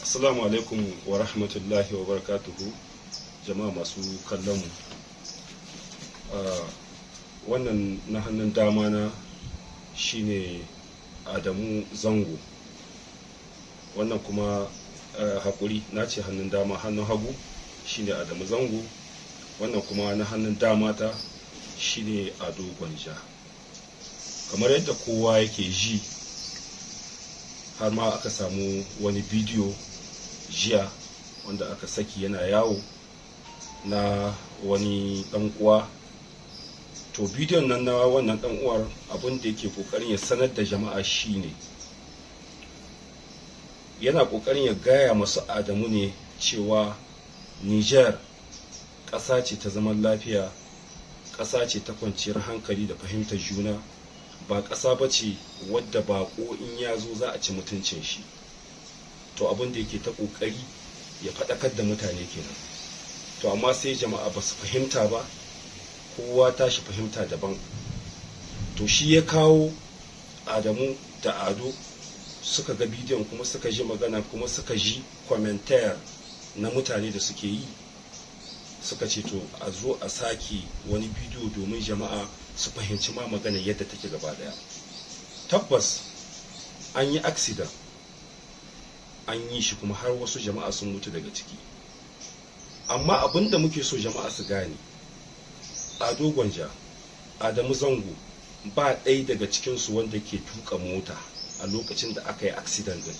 Assalamu alaikum wa rahmatullahi wa barakatuhu, jama'a masu kallon mu. Wannan na hannun dama na shine Adamu Zango, wannan kuma hakuri na ce hannun dama, hannun hagu shine Adamu Zango, wannan kuma na hannun dama ta shine Ado Gwanja. Kamar yadda kowa yake ji, har ma aka samu wani bidiyo jiya wanda aka saki yana yawo na wani dan uwa. To bidiyon nan na wannan dan uwar, abin da yake kokarin ya sanar da jama'a shine yana kokarin ya gaya masu Adamu ne cewa Niger ƙasa ce ta zaman lafiya, ƙasa ce ta kwanciyar hankali da fahimtar juna, ba ƙasa ba ce wadda baƙo in ya zo za a ci mutuncin shi. To abin da yake ta ƙoƙari ya faɗakar da mutane kenan. To amma sai jama'a ba su fahimta ba, kowa tashi fahimta daban. To shi ya kawo Adamu da Ado suka ga bidiyon, kuma suka ji magana, kuma suka ji commentaire na mutane da suke yi, suka ce to a zo a sake wani bidiyo domin jama'a su fahimci ma magana yadda take gaba daya. Tabbas an yi accident, an yi shi kuma har wasu jama'a sun mutu daga ciki. Amma abinda muke so jama'a su gane, Ado Gwanja, Adamu Zango ba ɗaya daga cikinsu wanda ke tuka mota a lokacin da aka yi accident din.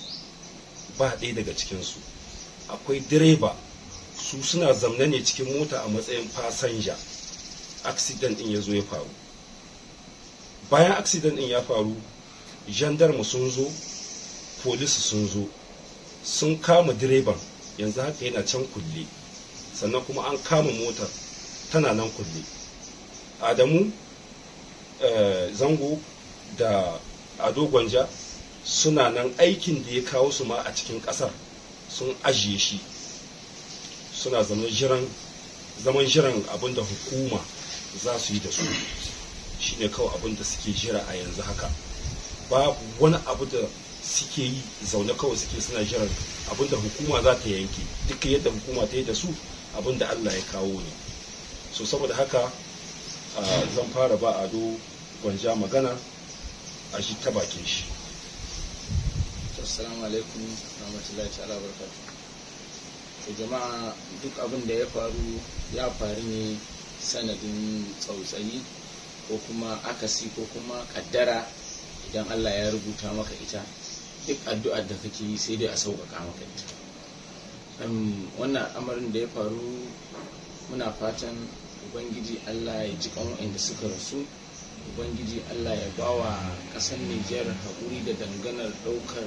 Ba ɗaya daga cikinsu. Akwai direba, su suna zamne ne cikin mota a matsayin fasanja. Accident din ya zo ya faru. Bayan accident din ya faru, gendarme sun zo, police sun zo, sun kama direban, yanzu haka yana can kulle, sannan kuma an kama motar tana nan kulle. Adamu Zango da Ado Gwanja suna nan, aikin da ya kawo su ma a cikin ƙasar sun ajiye shi, suna zaman jiran abin da hukuma za su yi da su. Shi ne kawai abin da suke jira a yanzu haka. Babu wani abu da suke yi, zaune kawai suke suna jiran abin da hukuma za ta yanke. Duk yadda hukuma ta yi da su, abin da Allah ya kawo ne. So saboda haka zan fara ba Ado Gwanja magana, a shi ta bakin shi. Assalamu alaikum rahmatullahi ta'ala barakatuh. To jama'a, duk abin da ya faru ne sanadin tsautsayi ko kuma akasi ko kuma kaddara. Idan Allah ya rubuta maka ita, duk addu'ar da kake yi sai dai a sauƙaƙa maka ita. Wannan al'amarin da ya faru, muna fatan Ubangiji Allah ya ji kan waɗanda suka rasu, Ubangiji Allah ya bawa ƙasar Nijar haƙuri da danganar ɗaukar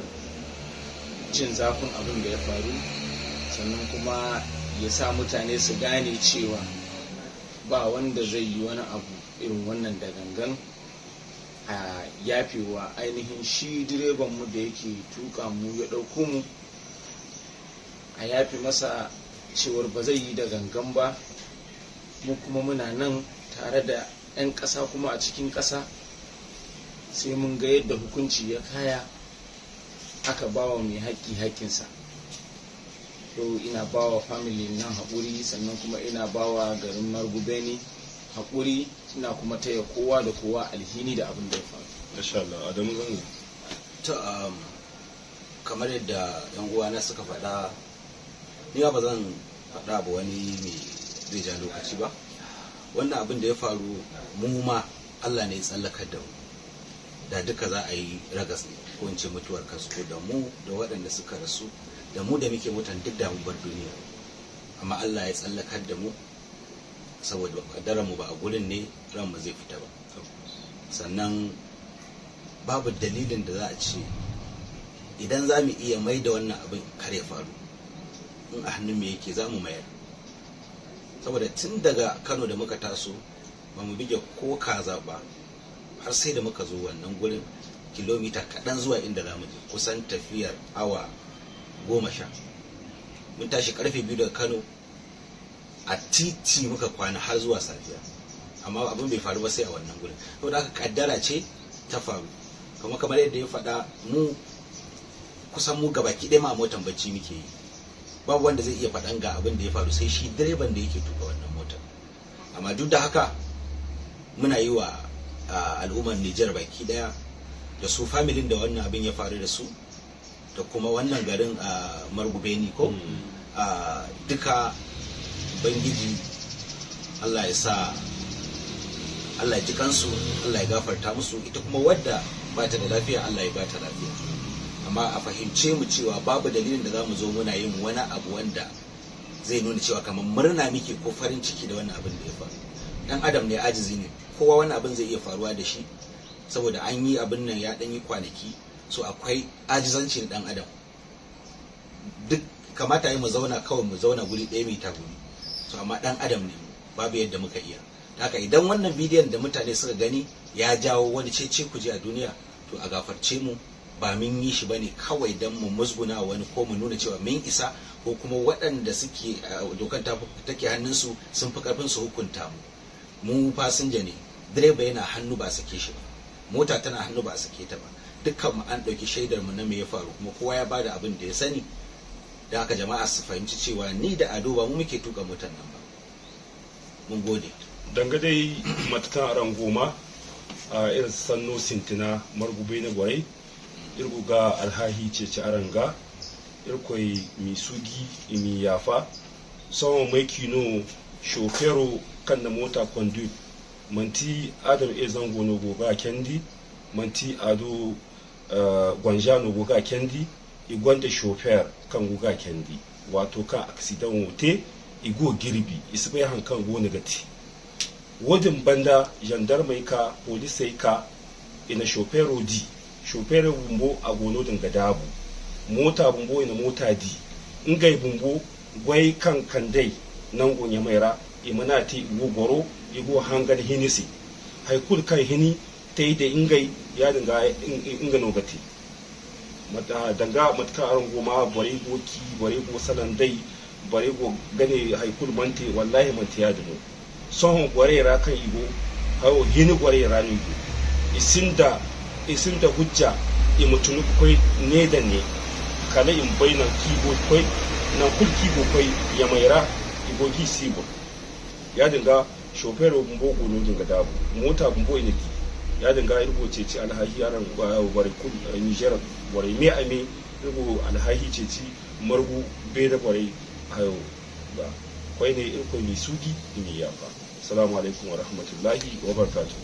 jin zafin abin da ya faru, sannan kuma ya sa mutane su gane cewa ba wanda zai yi wani abu irin wannan da gangan. A yafewa ainihin shi direban mu da yake tuka mu ya ɗauko mu, a yafe masa cewar ba zai yi da gangan ba. Mu kuma muna nan tare da 'yan ƙasa kuma a cikin ƙasa, sai mun ga yadda hukunci ya kaya, aka bawa mai haƙƙi haƙƙinsa. So ina bawa family nan haƙuri, sannan kuma ina bawa garin Margubeni haƙuri, ina kuma taya kowa da kowa alhini da abin da ya faru. Masha Allah, Adamu Zango. To kamar yadda yan uwana suka faɗa, ni ba zan faɗa ba wani mai zai ja lokaci ba. Wannan abin da ya faru, mu ma Allah ne ya tsallakar da mu. Da duka za a yi ragas ne, ko in ce mutuwar kasko, da mu da waɗanda suka rasu, da mu da muke mutan duk da mu bar duniya. Amma Allah ya tsallakar da mu, saboda kaddarar mu ba a gurin ne ran mu zai fita ba. Sannan babu dalilin da za a ce idan za mu iya mai da wannan abin kar ya faru, in a hannun me yake za mu mayar. Saboda tun daga Kano da muka taso ba mu bige ko kaza ba, har sai da muka zo wannan gurin, kilomita kaɗan zuwa inda za mu je, kusan tafiyar awa 10. Mun tashi karfe 2 daga Kano, a titi muka kwana har zuwa safiya, amma abin bai faru ba sai a wannan gurin. Saboda haka kaddara ce ta faru. Kamar yadda ya faɗa, mu kusan mu gabaki ɗaya ma motan bacci muke yi, babu wanda zai iya faɗan ga abin da ya faru sai shi direban da yake tuka wannan motar. Amma duk da haka muna yi wa al'ummar Nijar baki ɗaya da su familin da wannan abin ya faru da su da kuma wannan garin Margubeni ko duka bangiji Allah ya sa Allah ya ji kansu, Allah ya gafarta musu, ita kuma wadda ba ta da lafiya Allah ya ba ta lafiya. Amma a fahimce mu cewa babu dalilin da za mu zo muna yin wani abu wanda zai nuna cewa kamar murna muke ko farin ciki da wannan abin da ya faru. Dan adam ne, ajizi ne, kowa wani abin zai iya faruwa da shi saboda an yi abin nan ya ɗan yi kwanaki, so akwai ajizanci na dan adam. Duk kamata yi mu zauna kawai mu zauna guri ɗaya mai tagumi, so amma dan adam ne, babu yadda muka iya. Haka idan wannan bidiyon da mutane suka gani ya jawo wani cece kuje a duniya, to a gafarce mu, ba mun yi shi bane kawai dan mu musguna wani ko mu nuna cewa mun isa, ko kuma waɗanda suke dokan take hannunsu sun fi karfin su hukunta mu fasinja ne, direba yana hannu ba a sake shi ba, mota tana hannu ba a sake ta ba, dukkan mu an ɗauki shaidar mu na me ya faru, kuma kowa ya bada abin da ya sani. Da haka jama'a su fahimci cewa ni da Ado ba mu muke tuka motar nan ba. Mun gode. Dangadai matakan aran goma a irin sanno sintina margube na gwarai irgu ga alhahi ce ci aranga irkoi misugi imi yafa sawan mai kino shofero kan na mota conduit manti adam e zango no goga kendi manti Ado gwanja no goga kendi igwanda shofer kan goga kendi wato kan accident wote igo girbi isbai hankan go negati wodin banda gendarme ka police ka ina shofero di shofero bumbo a gono dinga dabu mota bumbo ina mota di ingai bumbo gwai kan kandai nan gonya maira imanati igo goro igo hangal hinisi haikul kan hini tai da ingai ya dinga inga nogati mata danga matka aron goma bare goki bare go salan dai bare go gane haikul mante wallahi mante ya dumo sohon gwarera kan igo hawo hini gwarera ne igo isinda hujja imutunu koi ne da ne kala in baina kibo koi na kul kibo koi ya maira igo gi sibo ya dinga shofero bumbo gono dinga dabu mota bumbo ina ki ya dinga irgo ceci alhahi aran bare kul Niger bare me ame irgo alhahi ceci margu be da bare hayo ba kwai ne irko mai sugi ne ya fa. Assalamu alaikum wa rahmatullahi wa barakatuh.